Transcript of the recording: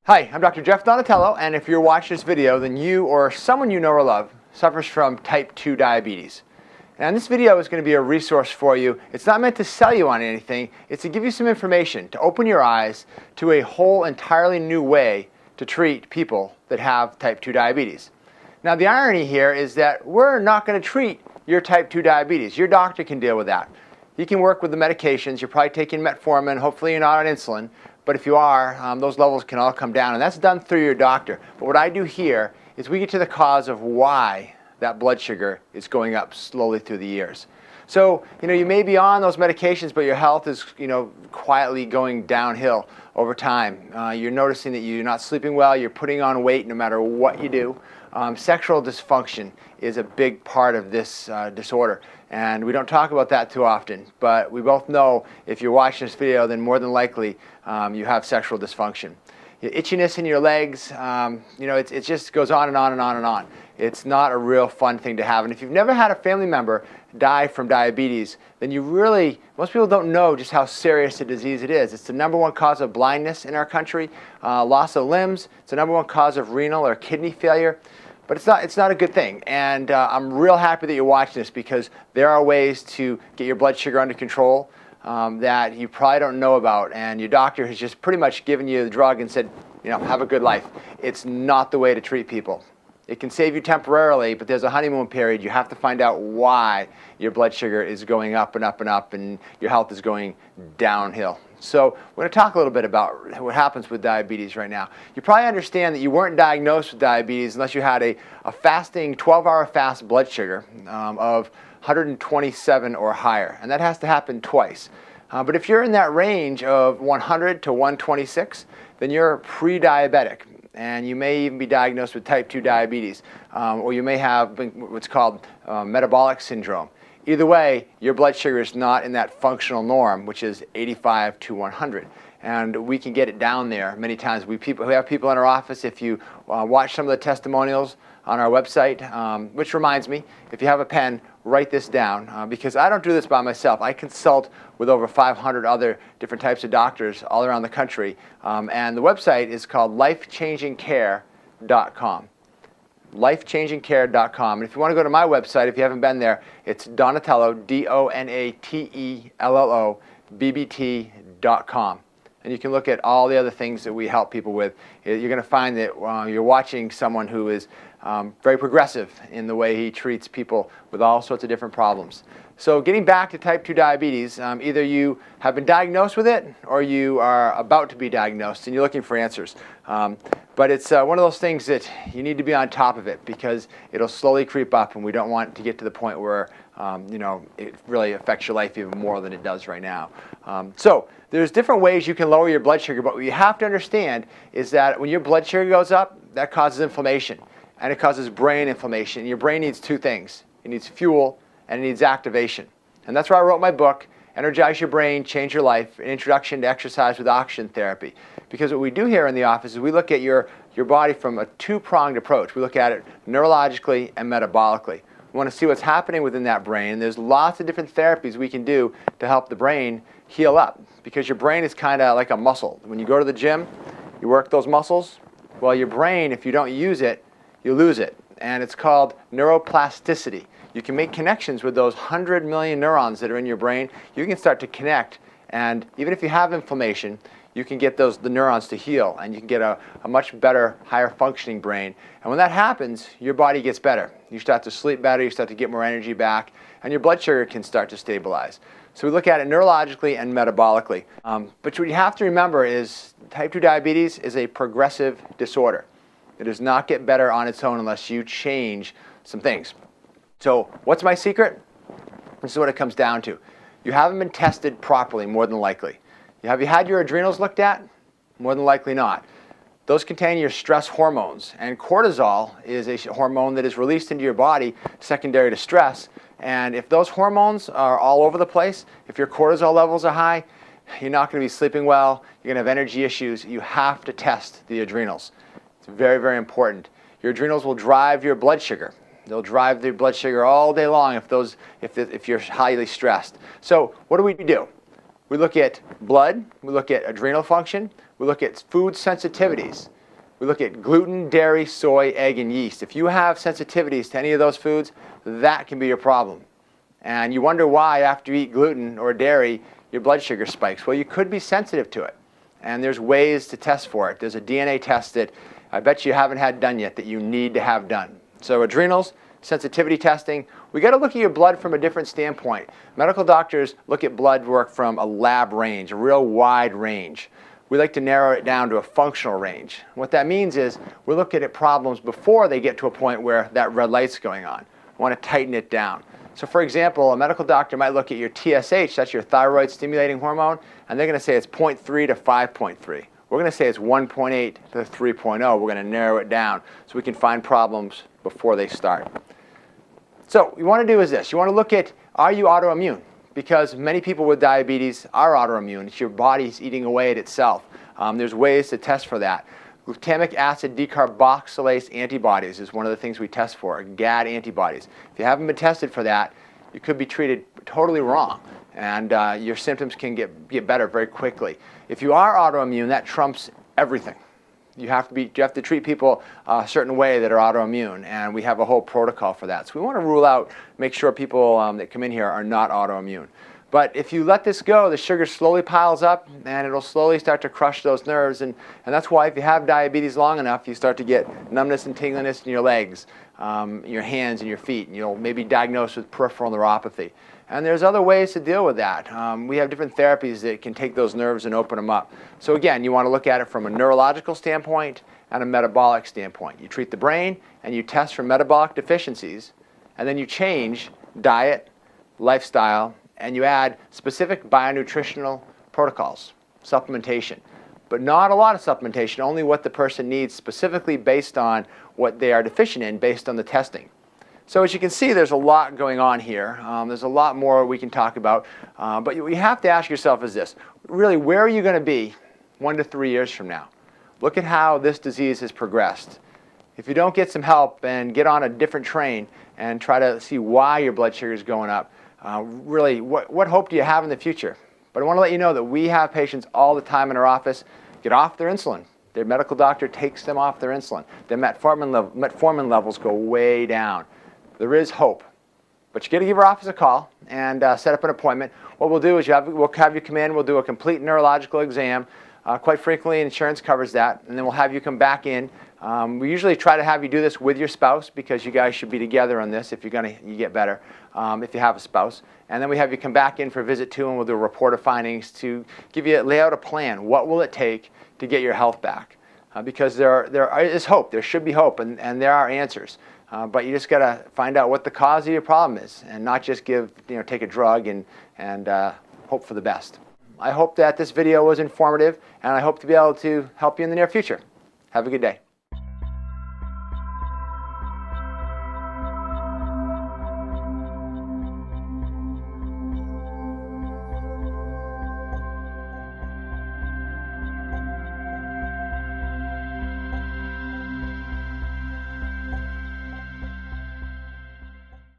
Hi, I'm Dr. Jeff Donatello, and if you're watching this video, then you or someone you know or love suffers from type 2 diabetes. And this video is going to be a resource for you. It's not meant to sell you on anything. It's to give you some information, to open your eyes to a whole entirely new way to treat people that have type 2 diabetes. Now, the irony here is that we're not going to treat your type 2 diabetes. Your doctor can deal with that. He can work with the medications. You're probably taking metformin. Hopefully you're not on insulin. But if you are, those levels can all come down, and that's done through your doctor. But what I do here is we get to the cause of why that blood sugar is going up slowly through the years. So, you may be on those medications, but your health is, quietly going downhill over time. You're noticing that you're not sleeping well, you're putting on weight no matter what you do. Sexual dysfunction is a big part of this disorder, and we don't talk about that too often, but we both know if you're watching this video, then more than likely you have sexual dysfunction. Itchiness in your legs, it just goes on and on and on and on. It's not a real fun thing to have, and if you've never had a family member die from diabetes, then most people don't know just how serious a disease it is. It's the #1 cause of blindness in our country, loss of limbs. It's the #1 cause of renal or kidney failure. But it's not a good thing, and I'm real happy that you're watching this because there are ways to get your blood sugar under control that you probably don't know about, and your doctor has just pretty much given you the drug and said, have a good life. It's not the way to treat people. It can save you temporarily, but there's a honeymoon period. You have to find out why your blood sugar is going up and up and up and your health is going downhill. So we're going to talk a little bit about what happens with diabetes right now. You probably understand that you weren't diagnosed with diabetes unless you had a fasting 12-hour fast blood sugar of 127 or higher, and that has to happen twice. But if you're in that range of 100 to 126, then you're pre-diabetic, and you may even be diagnosed with type 2 diabetes, or you may have what's called metabolic syndrome. Either way, your blood sugar is not in that functional norm, which is 85 to 100. And we can get it down there many times. We have people in our office. If you watch some of the testimonials on our website, which reminds me, if you have a pen, write this down, because I don't do this by myself. I consult with over 500 other different types of doctors all around the country. And the website is called lifechangingcare.com. lifechangingcare.com. And if you want to go to my website, if you haven't been there, it's Donatello, DONATELLO, BBT.com. And you can look at all the other things that we help people with. You're going to find that you're watching someone who is very progressive in the way he treats people with all sorts of different problems. So getting back to type 2 diabetes, either you have been diagnosed with it or you are about to be diagnosed and you're looking for answers. But it's one of those things that you need to be on top of it because it'll slowly creep up, and we don't want to get to the point where it really affects your life even more than it does right now. So there's different ways you can lower your blood sugar, but what you have to understand is that when your blood sugar goes up, that causes inflammation, and it causes brain inflammation. And your brain needs two things. It needs fuel, and it needs activation. And that's why I wrote my book, Energize Your Brain, Change Your Life, an introduction to exercise with oxygen therapy. Because what we do here in the office is we look at your body from a two-pronged approach. We look at it neurologically and metabolically. We want to see what's happening within that brain. And there's lots of different therapies we can do to help the brain heal up. Because your brain is kind of like a muscle. When you go to the gym, you work those muscles. Well, your brain, if you don't use it, you lose it. And it's called neuroplasticity. You can make connections with those 100 million neurons that are in your brain. You can start to connect, and even if you have inflammation, you can get the neurons to heal, and you can get a much better, higher functioning brain. And when that happens, your body gets better. You start to sleep better, you start to get more energy back, and your blood sugar can start to stabilize. So we look at it neurologically and metabolically. But what you have to remember is type 2 diabetes is a progressive disorder. It does not get better on its own unless you change some things. So what's my secret? This is what it comes down to. You haven't been tested properly, more than likely. Have you had your adrenals looked at? More than likely not. Those contain your stress hormones, and cortisol is a hormone that is released into your body secondary to stress. And if those hormones are all over the place, if your cortisol levels are high, you're not going to be sleeping well, you're going to have energy issues. You have to test the adrenals. It's very, very important. Your adrenals will drive your blood sugar. They'll drive the blood sugar all day long if you're highly stressed. So what do? We look at blood, we look at adrenal function, we look at food sensitivities. We look at gluten, dairy, soy, egg, and yeast. If you have sensitivities to any of those foods, that can be your problem. And you wonder why after you eat gluten or dairy, your blood sugar spikes. Well, you could be sensitive to it. And there's ways to test for it. There's a DNA test that I bet you haven't had done yet that you need to have done. So adrenals, sensitivity testing. We got to look at your blood from a different standpoint. Medical doctors look at blood work from a lab range, a real wide range. We like to narrow it down to a functional range. What that means is we're looking at problems before they get to a point where that red light's going on. We want to tighten it down. So for example, a medical doctor might look at your TSH, that's your thyroid stimulating hormone, and they're going to say it's 0.3 to 5.3. We're going to say it's 1.8 to 3.0. We're going to narrow it down so we can find problems before they start. So what you want to do is this. You want to look at, are you autoimmune? Because many people with diabetes are autoimmune. It's your body's eating away at itself. There's ways to test for that. Glutamic acid decarboxylase antibodies is one of the things we test for, GAD antibodies. If you haven't been tested for that, you could be treated totally wrong, and your symptoms can get better very quickly. If you are autoimmune, that trumps everything. You have to treat people a certain way that are autoimmune, and we have a whole protocol for that. So we want to rule out, make sure people that come in here are not autoimmune. But if you let this go, the sugar slowly piles up, and it'll slowly start to crush those nerves. And that's why if you have diabetes long enough, you start to get numbness and tingliness in your legs, your hands and your feet, and you'll maybe diagnosed with peripheral neuropathy. And there's other ways to deal with that. We have different therapies that can take those nerves and open them up. So again, you want to look at it from a neurological standpoint and a metabolic standpoint. You treat the brain and you test for metabolic deficiencies, and then you change diet, lifestyle, and you add specific bionutritional protocols, supplementation. But not a lot of supplementation, only what the person needs specifically based on what they are deficient in based on the testing. So as you can see, there's a lot going on here. There's a lot more we can talk about. But what you have to ask yourself is this. Really, where are you going to be 1 to 3 years from now? Look at how this disease has progressed. If you don't get some help and get on a different train and try to see why your blood sugar is going up, really, what hope do you have in the future? But I want to let you know that we have patients all the time in our office get off their insulin. Their medical doctor takes them off their insulin. Their metformin levels go way down. There is hope. But you got to give our office a call and set up an appointment. What we'll do is we'll have you come in, we'll do a complete neurological exam. Quite frequently, insurance covers that, and then we'll have you come back in. We usually try to have you do this with your spouse because you guys should be together on this if you get better, if you have a spouse. And then we have you come back in for visit 2, and we'll do a report of findings to lay out a plan. What will it take to get your health back? Because there is hope. There should be hope, and there are answers. But you just got to find out what the cause of your problem is, and not just take a drug and hope for the best. I hope that this video was informative, and I hope to be able to help you in the near future. Have a good day.